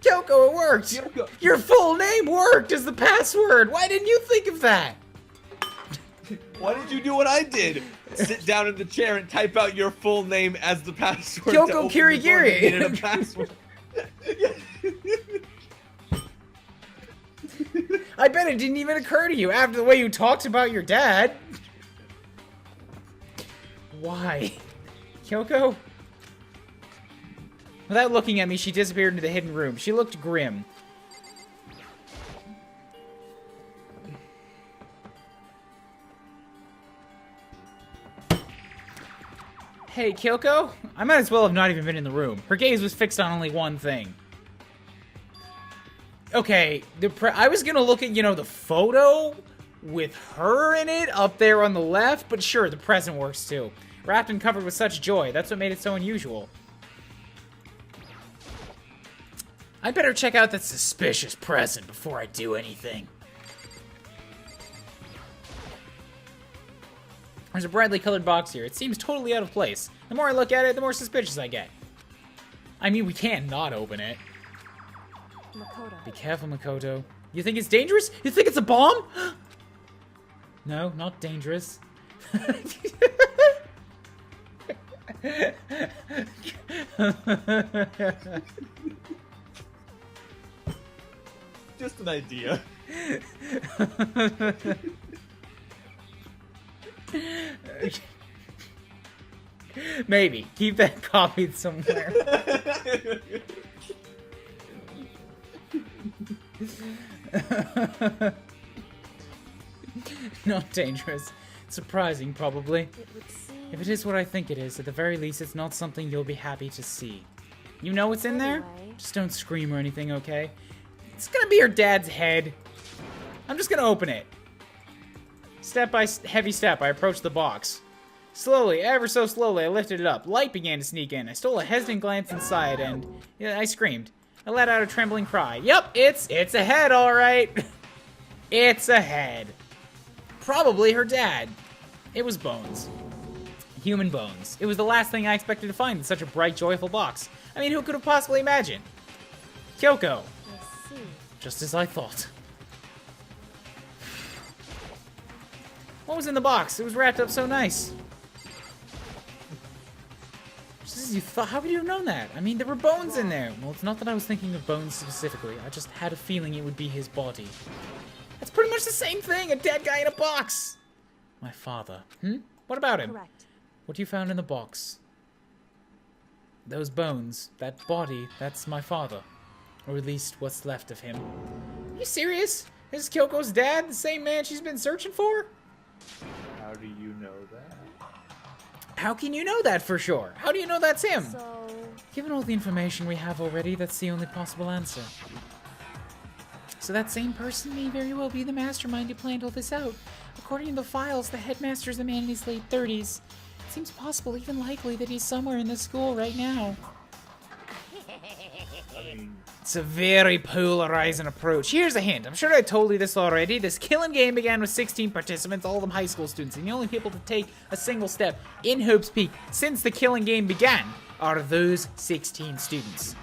Kyoko, it worked! Kyoko. Your full name worked as the password! Why didn't you think of that? Why did you do what I did? Sit down in the chair and type out your full name as the password. Kyoko Kirigiri. Needed a password. I bet it didn't even occur to you after the way you talked about your dad. Why? Kyoko? Without looking at me, she disappeared into the hidden room. She looked grim. Hey, Kyoko? I might as well have not even been in the room. Her gaze was fixed on only one thing. Okay, I was gonna look at, you know, the photo with her in it up there on the left, but sure, the present works too. Wrapped and covered with such joy, that's what made it so unusual. I'd better check out that suspicious present before I do anything. There's a brightly colored box here. It seems totally out of place. The more I look at it, the more suspicious I get. I mean, we can't not open it. Makoto. Be careful, Makoto. You think it's dangerous? You think it's a bomb? No, not dangerous. Just an idea. Maybe. Keep that copied somewhere. Not dangerous. Surprising, probably. It would seem... If it is what I think it is, at the very least, it's not something you'll be happy to see. You know what's in there? Anyway. Just don't scream or anything, okay? It's gonna be her dad's head. I'm just gonna open it. Step by heavy step, I approached the box. Slowly, ever so slowly, I lifted it up. Light began to sneak in. I stole a hesitant glance inside, and I screamed. I let out a trembling cry. Yep, it's a head, all right. It's a head. Probably her dad. It was bones. Human bones. It was the last thing I expected to find in such a bright, joyful box. I mean, who could have possibly imagined? Kyoko. I see. Just as I thought. What was in the box? It was wrapped up so nice. Just as you thought. How could you have known that? I mean, there were bones in there. Well, it's not that I was thinking of bones specifically. I just had a feeling it would be his body. That's pretty much the same thing. A dead guy in a box. My father. What about him? Correct. What you found in the box? Those bones, that body, that's my father. Or at least what's left of him. Are you serious? Is Kyoko's dad the same man she's been searching for? How do you know that? How can you know that for sure? How do you know that's him? So... Given all the information we have already, that's the only possible answer. So that same person may very well be the mastermind who planned all this out. According to the files, the headmaster's a man in his late 30s. It seems possible, even likely, that he's somewhere in the school right now. I mean, It's a very polarizing approach. Here's a hint. I'm sure I told you this already. This killing game began with 16 participants, all of them high school students, and the only people to take a single step in Hope's Peak since the killing game began are those 16 students.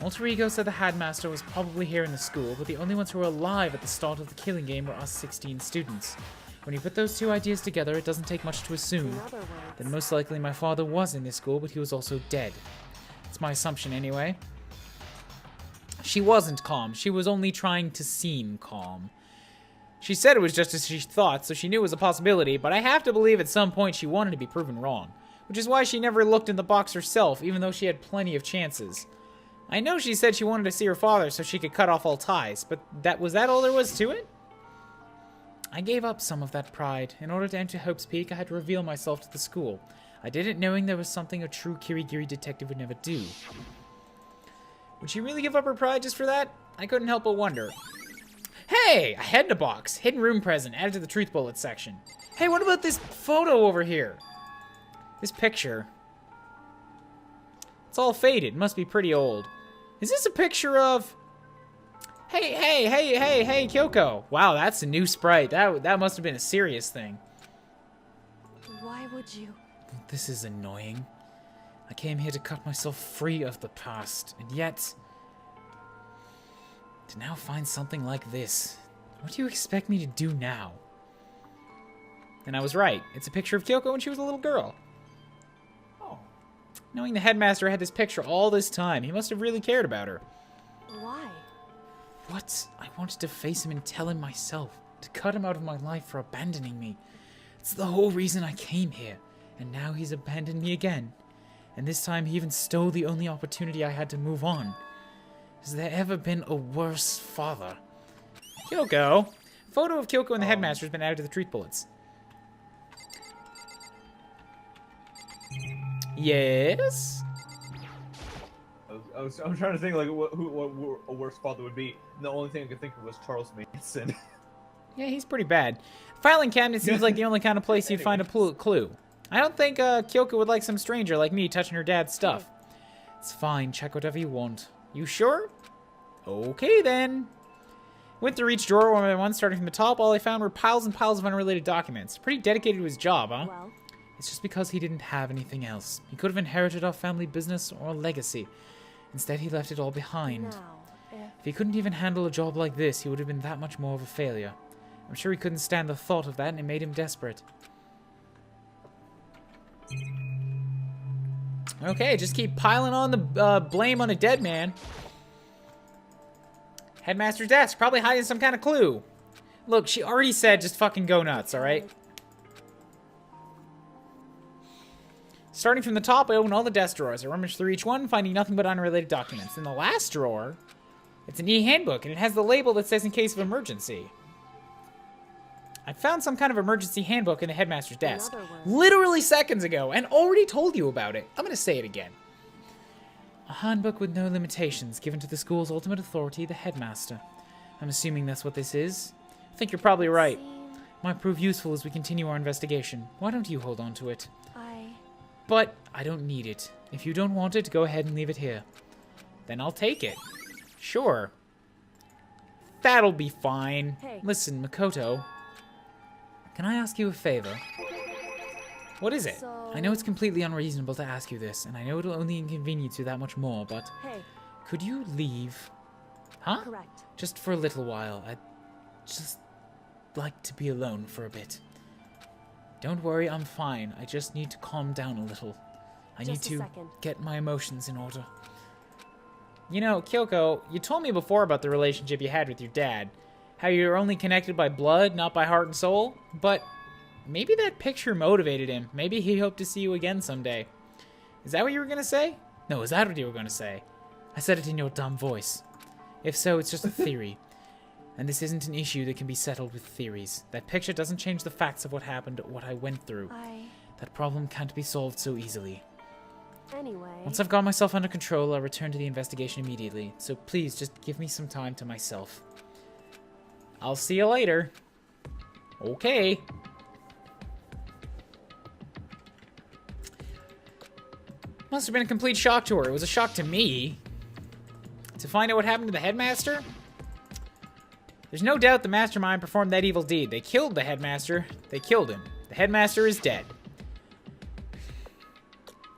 Alter Ego said the headmaster was probably here in the school, but the only ones who were alive at the start of the killing game were us 16 students. When you put those two ideas together, it doesn't take much to assume In other words... that most likely my father was in this school, but he was also dead. It's my assumption anyway. She wasn't calm. She was only trying to seem calm. She said it was just as she thought, so she knew it was a possibility, but I have to believe at some point she wanted to be proven wrong. Which is why she never looked in the box herself, even though she had plenty of chances. I know she said she wanted to see her father so she could cut off all ties, but was that all there was to it? I gave up some of that pride. In order to enter Hope's Peak, I had to reveal myself to the school. I did it knowing there was something a true Kirigiri detective would never do. Would she really give up her pride just for that? I couldn't help but wonder. Hey! A head in a box. Hidden room present. Added to the truth bullet section. Hey, what about this photo over here? This picture. It's all faded. Must be pretty old. Is this a picture of... Hey, Kyoko. Wow, that's a new sprite. That must have been a serious thing. Why would you? This is annoying. I came here to cut myself free of the past, and yet... to now find something like this. What do you expect me to do now? And I was right. It's a picture of Kyoko when she was a little girl. Oh. Knowing the headmaster had this picture all this time, he must have really cared about her. Why? What? I wanted to face him and tell him myself. To cut him out of my life for abandoning me. It's the whole reason I came here. And now he's abandoned me again. And this time he even stole the only opportunity I had to move on. Has there ever been a worse father? Kyoko! Photo of Kyoko and the headmaster has been added to the treat bullets. Yes? I'm trying to think like what a worse father would be. And the only thing I could think of was Charles Manson. Yeah, he's pretty bad. Filing cabinet seems like the only kind of place you'd find a clue. I don't think Kyoko would like some stranger like me touching her dad's stuff. It's fine, check whatever you want. You sure? Okay then. Went through each drawer one by one, starting from the top. All I found were piles and piles of unrelated documents. Pretty dedicated to his job, huh? Well, It's just because he didn't have anything else. He could have inherited our family business or a legacy. Instead, he left it all behind. now, If he couldn't even handle a job like this, he would have been that much more of a failure. I'm sure he couldn't stand the thought of that, and it made him desperate. Okay, just keep piling on the blame on a dead man. Headmaster's desk, probably hiding some kind of clue. Look, she already said just fucking go nuts, alright? Starting from the top, I opened all the desk drawers. I rummaged through each one, finding nothing but unrelated documents. In the last drawer, it's an e-handbook, and it has the label that says in case of emergency. I found some kind of emergency handbook in the headmaster's desk. other words- Literally seconds ago, and already told you about it. I'm gonna say it again. A handbook with no limitations, given to the school's ultimate authority, the headmaster. I'm assuming that's what this is. I think you're probably right. Might prove useful as we continue our investigation. Why don't you hold on to it? But I don't need it. If you don't want it, go ahead and leave it here. Then I'll take it. Sure. That'll be fine. Hey. Listen, Makoto. Can I ask you a favor? What is it? So- I know it's completely unreasonable to ask you this, and I know it'll only inconvenience you that much more, but Hey, could you leave? Huh? correct. Just for a little while. I'd just like to be alone for a bit. Don't worry, I'm fine. I just need to calm down a little. I need Just a to second. get my emotions in order. You know, Kyoko, you told me before about the relationship you had with your dad. How you're only connected by blood, not by heart and soul. But maybe that picture motivated him. Maybe he hoped to see you again someday. Is that what you were gonna say? No, is that what you were gonna say? I said it in your dumb voice. If so, it's just a theory. And this isn't an issue that can be settled with theories. That picture doesn't change the facts of what happened or what I went through. That problem can't be solved so easily. Anyway. Once I've got myself under control, I'll return to the investigation immediately. So please, just give me some time to myself. I'll see you later. Okay. Must have been a complete shock to her. It was a shock to me. To find out what happened to the headmaster? There's no doubt the mastermind performed that evil deed. They killed the headmaster. They killed him. The headmaster is dead.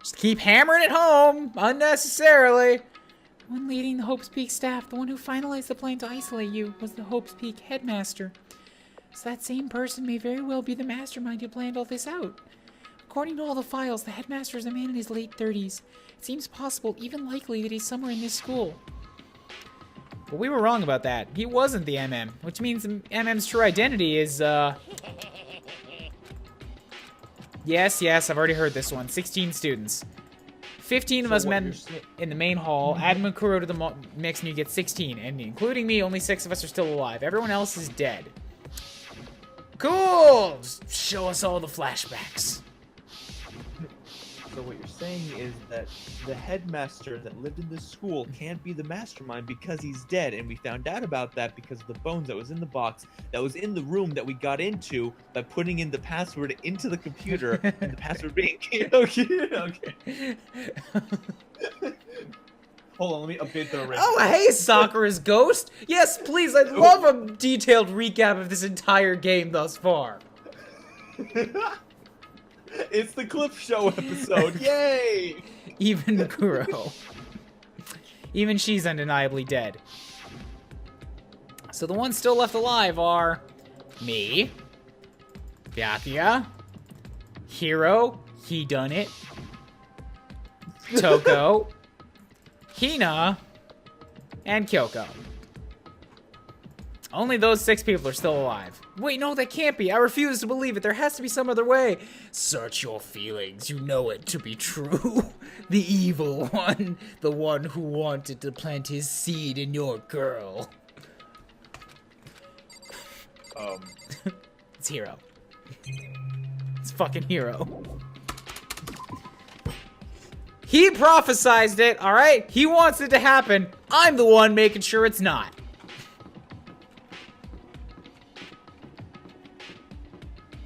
Just keep hammering it home unnecessarily. The one leading the Hope's Peak staff, the one who finalized the plan to isolate you, was the Hope's Peak headmaster. So that same person may very well be the mastermind who planned all this out. According to all the files, the headmaster is a man in his late 30s. It seems possible, even likely, that he's somewhere in this school. But we were wrong about that. He wasn't the MM, which means MM's true identity is, Yes, I've already heard this one. 16 students. 15 of us men in the main hall. Add Makuro to the mix and you get 16. And including me, only 6 of us are still alive. Everyone else is dead. Cool! Just show us all the flashbacks. So what you're saying is that the headmaster that lived in this school can't be the mastermind because he's dead, and we found out about that because of the bones that was in the box, that was in the room that we got into by putting in the password into the computer, and the password being okay. Hold on, let me update the original. Oh, hey, Sakura's ghost! Yes, please, I'd love a detailed recap of this entire game thus far. It's the Clip Show episode. Yay! Even Kuro. Even she's undeniably dead. So the ones still left alive are me, Byakuya, Hiro, he done it, Toko, Hina, and Kyoko. Only those 6 people are still alive. Wait, no, that can't be. I refuse to believe it. There has to be some other way. Search your feelings. You know it to be true. The evil one. The one who wanted to plant his seed in your girl. It's Hiro. It's fucking Hiro. He prophesized it, alright? He wants it to happen. I'm the one making sure it's not.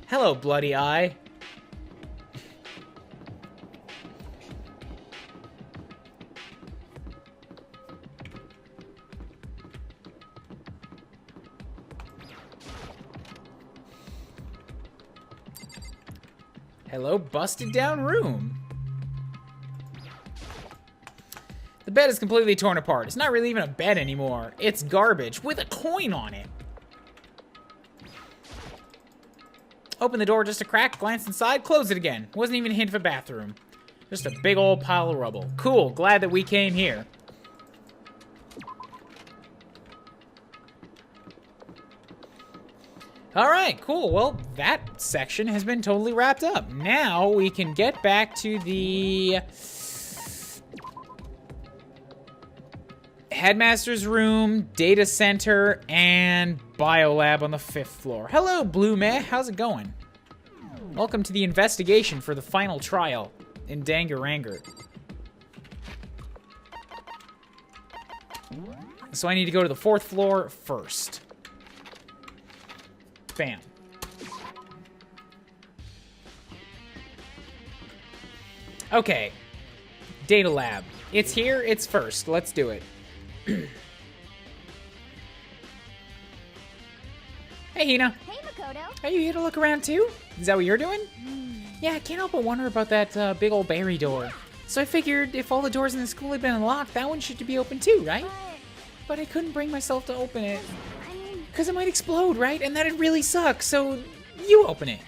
Hello, bloody eye. Hello, busted down room. The bed is completely torn apart. It's not really even a bed anymore. It's garbage with a coin on it. Open the door just a crack, glance inside, close it again. Wasn't even a hint of a bathroom. Just a big old pile of rubble. Cool, glad that we came here. Alright, cool. Well, that section has been totally wrapped up. Now we can get back to the headmaster's room, data center, and biolab on the 5th floor. Hello, Blue Meh. How's it going? Welcome to the investigation for the final trial in Danganronpa. So I need to go to the 4th floor first. Bam. Okay. Data lab. It's here, it's first. Let's do it. Hey, Hina. Hey, Makoto. Are you here to look around too? Is that what you're doing? Yeah, I can't help but wonder about that big old berry door. So I figured if all the doors in the school had been unlocked, that one should be open too, right? But I couldn't bring myself to open it. I mean, Because it might explode, right? And that'd really suck, so you open it.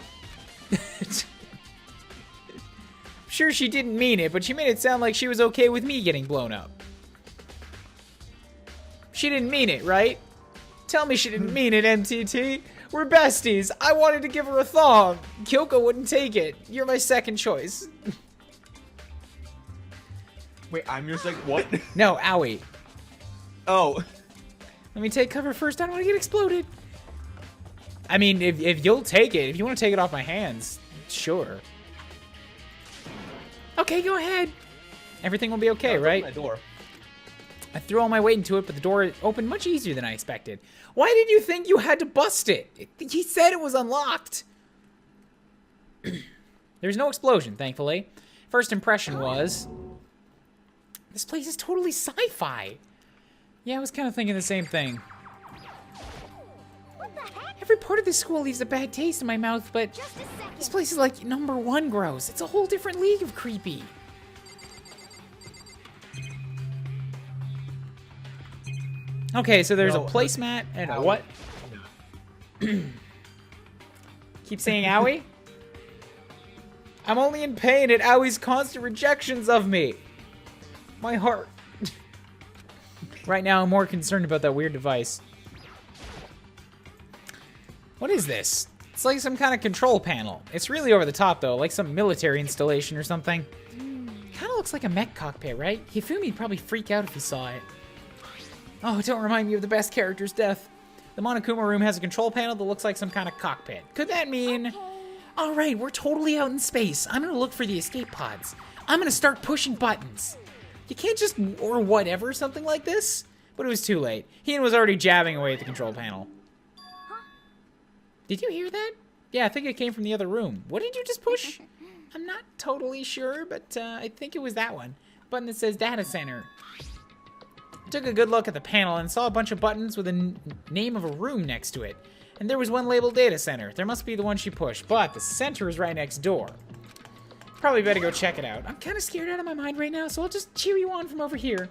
Sure, she didn't mean it, but she made it sound like she was okay with me getting blown up. She didn't mean it, right? Tell me she didn't mean it, MTT. We're besties. I wanted to give her a thong. Kyoko wouldn't take it. You're my second choice. Wait, I'm your second. What? No, owie. Oh. Let me take cover first. I don't want to get exploded. I mean, if you'll take it, if you want to take it off my hands, sure. Okay, go ahead. Everything will be okay, Open right? My door. I threw all my weight into it, but the door opened much easier than I expected. Why did you think you had to bust it? He said it was unlocked. There's no explosion, thankfully. First impression was, this place is totally sci-fi. Yeah, I was kind of thinking the same thing. what the heck? Every part of this school leaves a bad taste in my mouth, but Just a second. this place is like #1 gross. It's a whole different league of creepy. Okay, so there's a placemat and a what? Keep saying owie? I'm only in pain at Awie's constant rejections of me. My heart. Right now, I'm more concerned about that weird device. What is this? It's like some kind of control panel. It's really over the top, though, like some military installation or something. Kind of looks like a mech cockpit, right? Hifumi'd probably freak out if he saw it. Oh, don't remind me of the best character's death. The Monokuma room has a control panel that looks like some kind of cockpit. Could that mean... All right, we're totally out in space. I'm gonna look for the escape pods. I'm gonna start pushing buttons. You can't just or whatever something like this. But it was too late. Ian was already jabbing away at the control panel. Did you hear that? Yeah, I think it came from the other room. What did you just push? I'm not totally sure, but I think it was that one. Button that says data center. I took a good look at the panel and saw a bunch of buttons with a name of a room next to it. And there was one labeled data center. There must be the one she pushed, but the center is right next door. Probably better go check it out. I'm kind of scared out of my mind right now, so I'll just cheer you on from over here.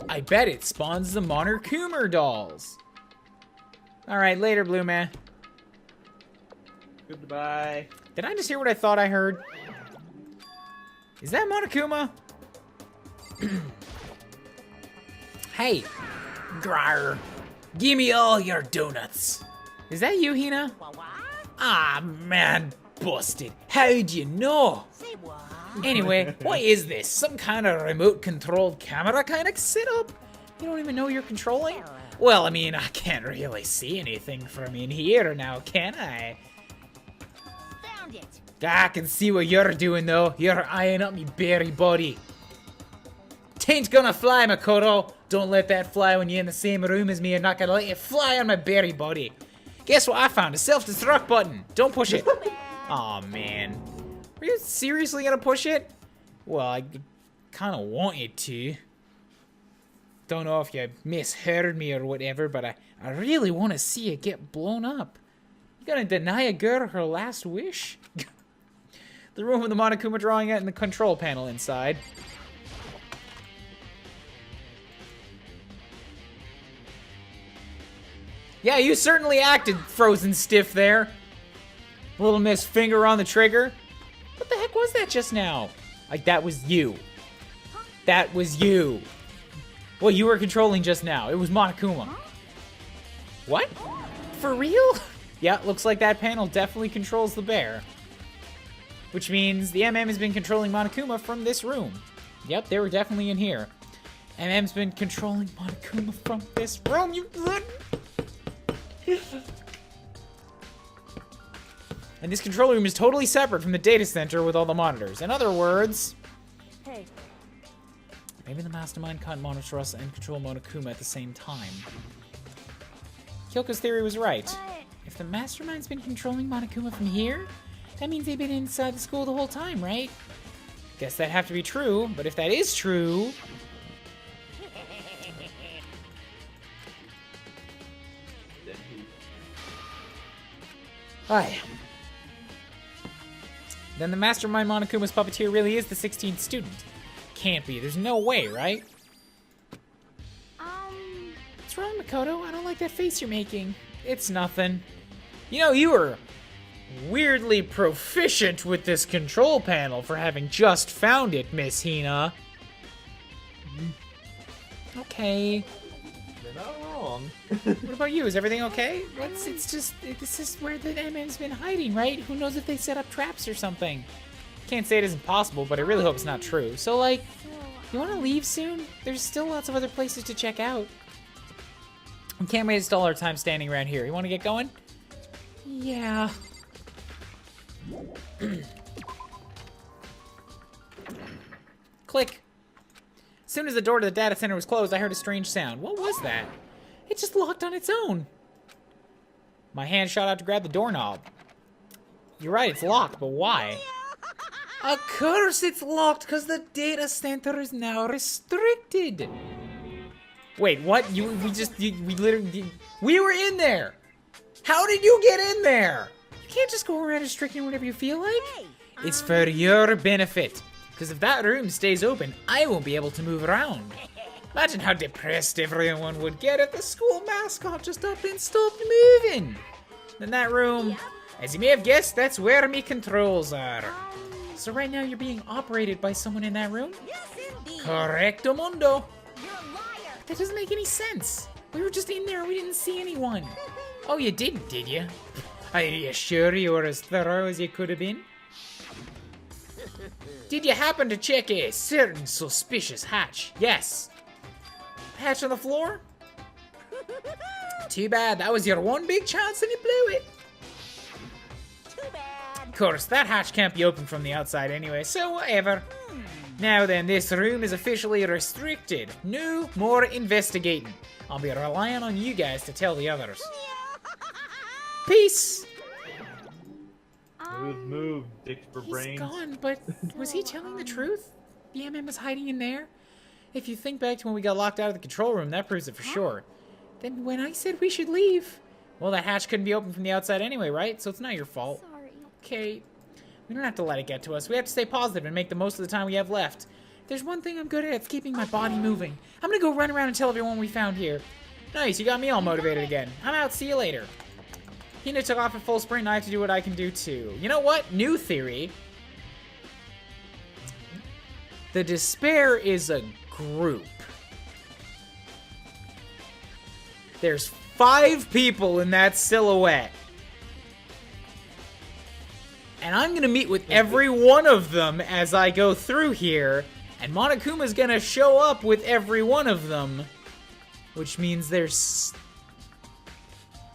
I bet it spawns the Monokuma dolls. Alright, later, Blue Man. Goodbye. Did I just hear what I thought I heard? Is that Monokuma? Hey, Grar, give me all your donuts. Is that you, Hina? Ah, man, busted. How'd you know? Anyway, what is this? Some kind of remote-controlled camera kind of setup? You don't even know you're controlling? Well, I mean, I can't really see anything from in here now, can I? Found it. I can see what you're doing, though. You're eyeing up me berry body. Tain't gonna fly, Makoto. Don't let that fly when you're in the same room as me. I'm not gonna let you fly on my berry body. Guess what I found? A self-destruct button. Don't push it. Aw, man. Are you seriously gonna push it? Well, I kind of wanted to. Don't know if you misheard me or whatever, but I really want to see it get blown up. You gonna deny a girl her last wish? The room with the Monokuma drawing it and the control panel inside. Yeah, you certainly acted frozen stiff there. Little miss finger on the trigger. What the heck was that just now? Like, that was you. That was you. Well, you were controlling just now. It was Monokuma. What? For real? Yeah, looks like that panel definitely controls the bear. Which means the MM has been controlling Monokuma from this room. Yep, they were definitely in here. MM's been controlling Monokuma from this room, you... And this control room is totally separate from the data center with all the monitors. In other words... Hey, maybe the mastermind can't monitor us and control Monokuma at the same time. Kyoko's theory was right. If the mastermind's been controlling Monokuma from here, that means they've been inside the school the whole time, right? Guess that'd have to be true, but if that is true... Aye. Then the mastermind Monokuma's puppeteer really is the 16th student. Can't be. There's no way, right? What's wrong, Makoto? I don't like that face you're making. It's nothing. You know, you were weirdly proficient with this control panel for having just found it, Miss Hina. Okay. You're not wrong. What about you? Is everything okay? It's just, this is where the MM's been hiding, right? Who knows if they set up traps or something? Can't say it isn't possible, but I really hope it's not true. So, like, you want to leave soon? There's still lots of other places to check out. I can't waste all our time standing around here. You want to get going? Yeah. Click. As soon as the door to the data center was closed, I heard a strange sound. What was that? It just locked on its own. My hand shot out to grab the doorknob. You're right, it's locked, but why? Of course it's locked, because the data center is now restricted. Wait, what? We literally, we were in there. How did you get in there? You can't just go around restricting whatever you feel like. It's for your benefit. Because if that room stays open, I won't be able to move around. Imagine how depressed everyone would get if the school mascot just up and stopped moving. In that room, as you may have guessed, that's where me controls are. So right now you're being operated by someone in that room? Yes, indeed. Correcto mundo. You're a liar. That doesn't make any sense. We were just in there and we didn't see anyone. Oh, you didn't, did you? Are you sure you were as thorough as you could have been? Did you happen to check a certain suspicious hatch? Yes. Hatch on the floor? Too bad. That was your one big chance and you blew it. Too bad. Of course, that hatch can't be opened from the outside anyway, so whatever. Now then, this room is officially restricted. No more investigating. I'll be relying on you guys to tell the others. Peace! Move, dicks for He's brains. gone, but was he telling the truth? The MM was hiding in there? If you think back to when we got locked out of the control room, that proves it for sure. Then when I said we should leave, well, that hatch couldn't be opened from the outside anyway, right? So it's not your fault. sorry. okay. We don't have to let it get to us. We have to stay positive and make the most of the time we have left. There's one thing I'm good at, it's keeping my body moving. I'm gonna go run around and tell everyone we found here. Nice, you got me all motivated again. I'm out, see you later. Hina took off at full sprint, and I have to do what I can do too. You know what? New theory. The Despair is a group. There's 5 people in that silhouette. And I'm gonna meet with every one of them as I go through here. And Monokuma's gonna show up with every one of them. Which means there's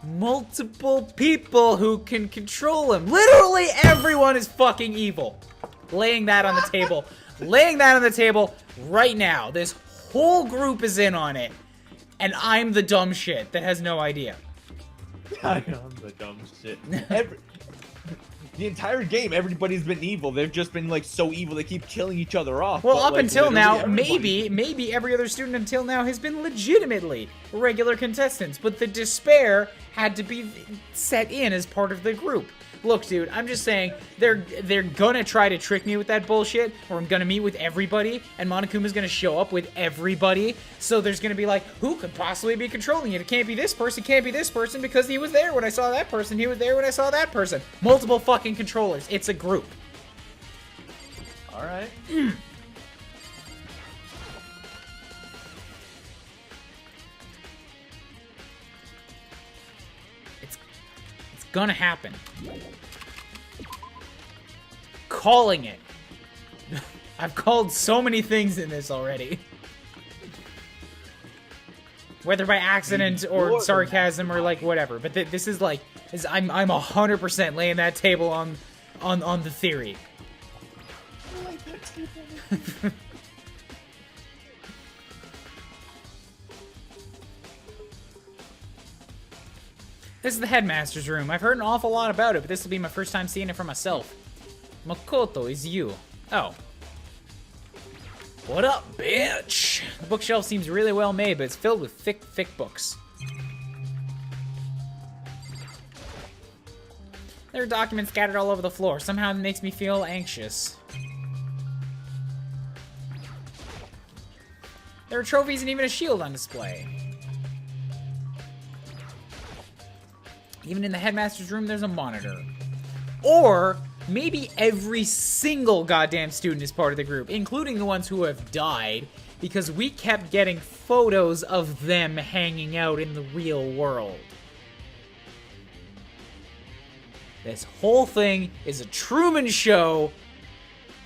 multiple people who can control him. Literally everyone is fucking evil. Laying that on the table. Laying that on the table right now. This whole group is in on it. And I'm the dumb shit that has no idea. I am the dumb shit. The entire game, everybody's been evil. They've just been like so evil they keep killing each other off. Well, but, up like, until now, everybody- maybe every other student until now has been legitimately regular contestants, but the Despair had to be set in as part of the group. Look, dude, I'm just saying, they're gonna try to trick me with that bullshit, or I'm gonna meet with everybody, and Monokuma's gonna show up with everybody, so there's gonna be like, who could possibly be controlling it? It can't be this person, can't be this person, because he was there when I saw that person, he was there when I saw that person. Multiple fucking controllers. It's a group. Alright. It's gonna happen. Calling it. I've called so many things in this already. Whether by accident or sarcasm or like whatever, but this is like, I'm 100% laying that table on the theory. I like that table. This is the headmaster's room. I've heard an awful lot about it, but this will be my first time seeing it for myself. Makoto is you. Oh. What up, bitch? The bookshelf seems really well made, but it's filled with thick, thick books. There are documents scattered all over the floor. Somehow it makes me feel anxious. There are trophies and even a shield on display. Even in the headmaster's room, there's a monitor. Or maybe every single goddamn student is part of the group, including the ones who have died, because we kept getting photos of them hanging out in the real world. This whole thing is a Truman Show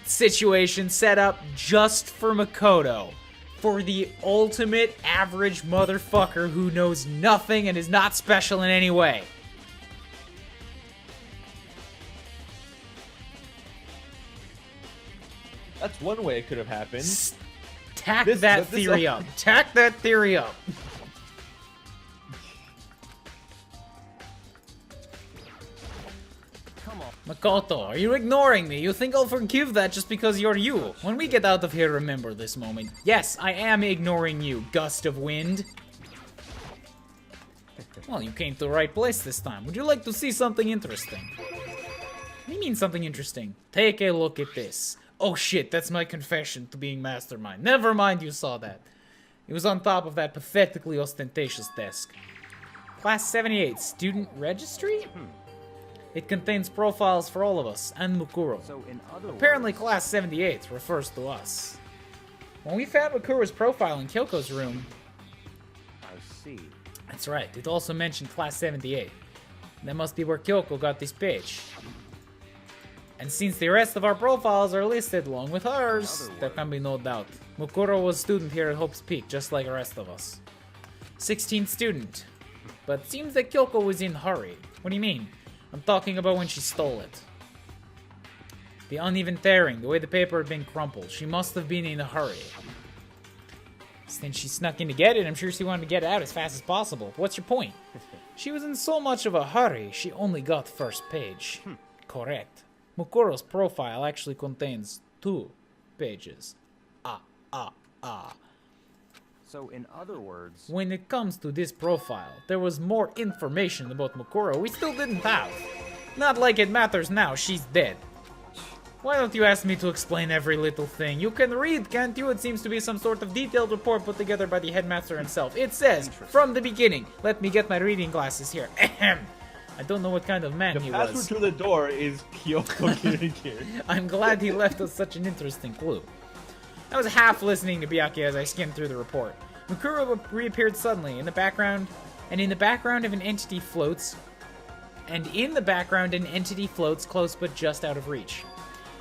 situation set up just for Makoto. For the ultimate average motherfucker who knows nothing and is not special in any way. That's one way it could have happened. Tack that theory up. Tack that theory up. Come on. Makoto, are you ignoring me? You think I'll forgive that just because you're you? When we get out of here, remember this moment. Yes, I am ignoring you, gust of wind. Well, you came to the right place this time. Would you like to see something interesting? What do you mean something interesting? Take a look at this. Oh shit, that's my confession to being mastermind. Never mind you saw that. It was on top of that pathetically ostentatious desk. Class 78, student registry? It contains profiles for all of us, and Mukuro. So in other Apparently words, Class 78 refers to us. When we found Mukuro's profile in Kyoko's room, I see. that's right, it also mentioned Class 78. That must be where Kyoko got this page. And since the rest of our profiles are listed along with hers, there can be no doubt. Mukuro was a student here at Hope's Peak, just like the rest of us. 16th student. But it seems that Kyoko was in a hurry. What do you mean? I'm talking about when she stole it. The uneven tearing, the way the paper had been crumpled. She must have been in a hurry. Since she snuck in to get it, I'm sure she wanted to get it out as fast as possible. What's your point? She was in so much of a hurry, she only got first page. Correct. Mukuro's profile actually contains 2 pages. So in other words, When it comes to this profile, there was more information about Mukuro we still didn't have. Not like it matters now, she's dead. Why don't you ask me to explain every little thing? You can read, can't you? It seems to be some sort of detailed report put together by the headmaster himself. It says, from the beginning. Let me get my reading glasses here. Ahem. I don't know what kind of man he The password was. to the door is Kyoko Kirikiri. I'm glad he left us such an interesting clue. I was half listening to Byakuya as I skimmed through the report. Mukuro reappeared suddenly in the background, and in the background of an entity floats, close but just out of reach.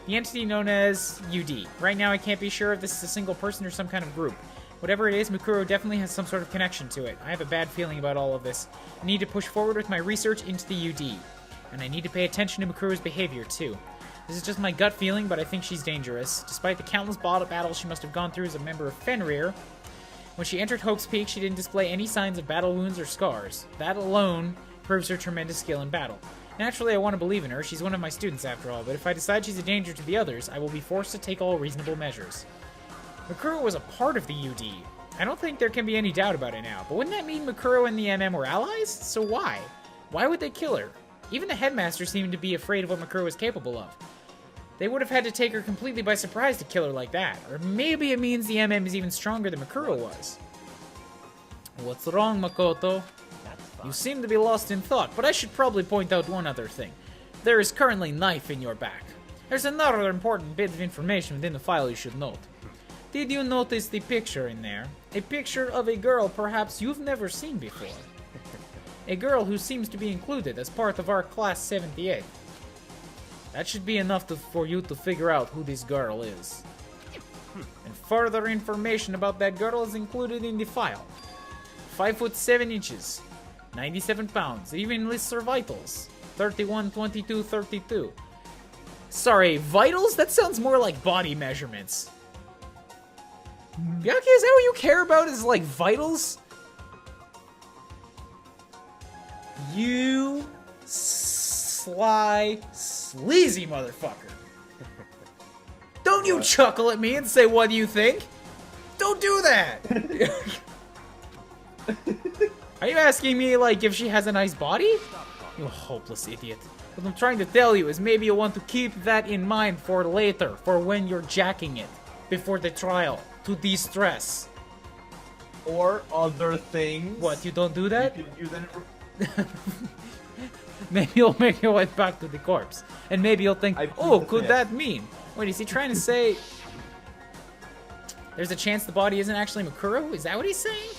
The entity known as UD. Right now I can't be sure if this is a single person or some kind of group. Whatever it is, Mukuro definitely has some sort of connection to it. I have a bad feeling about all of this. I need to push forward with my research into the UD. And I need to pay attention to Mukuro's behavior, too. This is just my gut feeling, but I think she's dangerous. Despite the countless battles she must have gone through as a member of Fenrir, when she entered Hope's Peak, she didn't display any signs of battle wounds or scars. That alone proves her tremendous skill in battle. Naturally, I want to believe in her. She's one of my students, after all, but if I decide she's a danger to the others, I will be forced to take all reasonable measures. Mukuro was a part of the UD. I don't think there can be any doubt about it now, but wouldn't that mean Mukuro and the MM were allies? So why? Why would they kill her? Even the headmaster seemed to be afraid of what Mukuro was capable of. They would have had to take her completely by surprise to kill her like that. Or maybe it means the MM is even stronger than Mukuro was. What's wrong, Makoto? You seem to be lost in thought, but I should probably point out one other thing. There is currently knife in your back. There's another important bit of information within the file you should note. Did you notice the picture in there? A picture of a girl perhaps you've never seen before. A girl who seems to be included as part of our Class 78. That should be enough for you to figure out who this girl is. And further information about that girl is included in the file. 5 foot 7 inches. 97 pounds. It even lists her vitals. 31, 22, 32. Sorry, vitals? That sounds more like body measurements. Byakuya, is that what you care about? Is like vitals? You sly, sleazy motherfucker. Don't you chuckle at me and say, what do you think? Don't do that! Are you asking me, like, if she has a nice body? You hopeless idiot. What I'm trying to tell you is maybe you'll want to keep that in mind for later, for when you're jacking it, before the trial, to de-stress. Or other things. What, you don't do that? You can use that. Maybe you'll make your way back to the corpse. And maybe you'll think, oh, could that mean? Wait, is he trying to say... There's a chance the body isn't actually Mukuro? Is that what he's saying?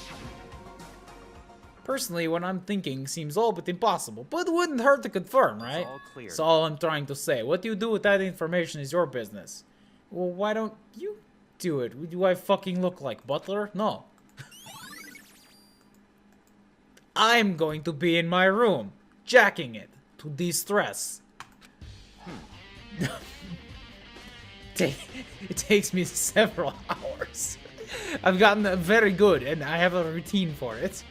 Personally, what I'm thinking seems all but impossible, but it wouldn't hurt to confirm, right? It's all clear. That's all I'm trying to say. What you do with that information is your business. Well, why don't you do it? Do I fucking look like Butler? No. I'm going to be in my room, jacking it, to de-stress. It takes me several hours. I've gotten very good, and I have a routine for it.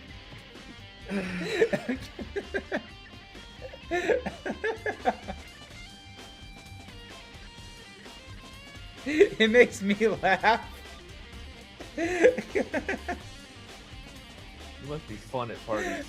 It makes me laugh. You must be fun at parties.